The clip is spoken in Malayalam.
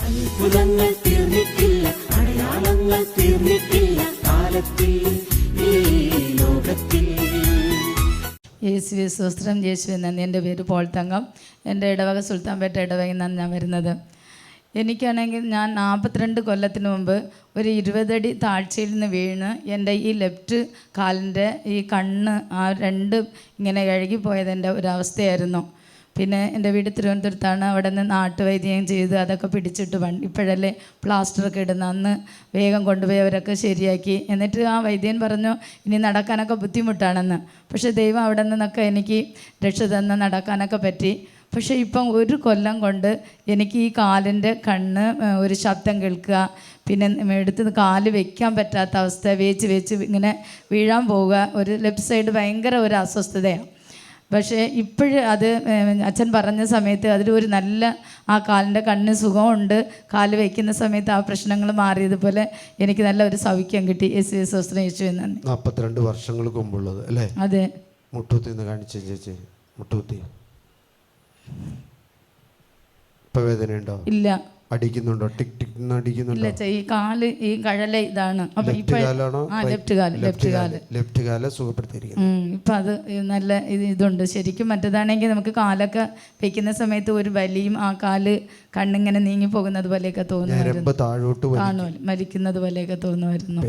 അത്ഭുതങ്ങൾ തീർന്നിട്ടില്ല, അടയാളങ്ങൾ തീർന്നിട്ടില്ല കാലത്തിൽ ഈ ലോകത്തിൽ. യേശുവേ സ്തോത്രം, യേശുവേ നന്ദി. എൻ്റെ പേര് പോൾ തങ്കം. എൻ്റെ ഇടവക സുൽത്താൻപേട്ട ഇടവകയിൽ നിന്നാണ് ഞാൻ വരുന്നത്. എനിക്കാണെങ്കിൽ ഞാൻ 42 കൊല്ലത്തിന് മുമ്പ് ഒരു 20 അടി താഴ്ചയിൽ നിന്ന് വീണ് എൻ്റെ ഈ ലെഫ്റ്റ് കാലിൻ്റെ ഈ കണ്ണ് രണ്ടും ഇങ്ങനെ ഇഴകിപ്പോയതിൻ്റെ ഒരവസ്ഥയായിരുന്നു. പിന്നെ എൻ്റെ വീട് തിരുവനന്തപുരത്താണ്. അവിടെ നിന്ന് നാട്ടുവൈദ്യം ചെയ്ത് അതൊക്കെ പിടിച്ചിട്ട് ഇപ്പോഴല്ലേ പ്ലാസ്റ്ററൊക്കെ ഇടുന്ന, അന്ന് വേഗം കൊണ്ടുപോയി അവരൊക്കെ ശരിയാക്കി. എന്നിട്ട് ആ വൈദ്യൻ പറഞ്ഞു ഇനി നടക്കാനൊക്കെ ബുദ്ധിമുട്ടാണെന്ന്. പക്ഷേ ദൈവം അവിടെ നിന്നൊക്കെ എനിക്ക് രക്ഷ തന്ന് നടക്കാനൊക്കെ പറ്റി. പക്ഷേ ഇപ്പം 1 കൊല്ലം കൊണ്ട് എനിക്ക് ഈ കാലിൻ്റെ കണ്ണ് ഒരു ശബ്ദം കേൾക്കുക, പിന്നെ എടുത്ത് കാല് വെക്കാൻ പറ്റാത്ത അവസ്ഥ, വേച്ച് ഇങ്ങനെ വീഴാൻ പോവുക, ഒരു ലെഫ്റ്റ് സൈഡ് ഭയങ്കര ഒരു അസ്വസ്ഥതയാണ്. പക്ഷേ ഇപ്പോഴും അത് അച്ഛൻ പറഞ്ഞ സമയത്ത് അതിലൊരു നല്ല ആ കാലിൻ്റെ കണ്ണിന് സുഖമുണ്ട്. കാല് വയ്ക്കുന്ന സമയത്ത് ആ പ്രശ്നങ്ങൾ മാറിയതുപോലെ എനിക്ക് നല്ല ഒരു സൗഖ്യം കിട്ടി. യേശുവേ നന്ദി. 42 വർഷങ്ങൾക്ക് മുമ്പുള്ളത് അല്ലേ? അതെ. മുട്ടൂത്തി നിന്ന് കാണിച്ചേ ചേച്ചി, മുട്ടൂത്തി. ഇപ്പൊ വേദനയുണ്ടോ? ഇല്ല. അടിക്കുന്നുണ്ടോ? ടിക് ടിക് അടിക്കുന്നുണ്ടോ? ഇല്ല, ഈ കാല് ഈ കഴല ഇതാണ്. അപ്പൊ ലെഫ്റ്റ് കാല് സുഖപ്പെടുത്തിയിരിക്കുന്നു. ഇപ്പൊ അത് നല്ല ഇതുണ്ട് ശരിക്കും. മറ്റേതാണെങ്കിൽ നമുക്ക് കാലൊക്കെ വെക്കുന്ന സമയത്ത് ഒരു വലിയും ആ കാല് കണ്ണിങ്ങനെ നീങ്ങി പോകുന്നത് പോലെയൊക്കെ തോന്നുമായിരുന്നു, താഴോട്ട് മരിക്കുന്നത് പോലെയൊക്കെ തോന്നുമായിരുന്നു.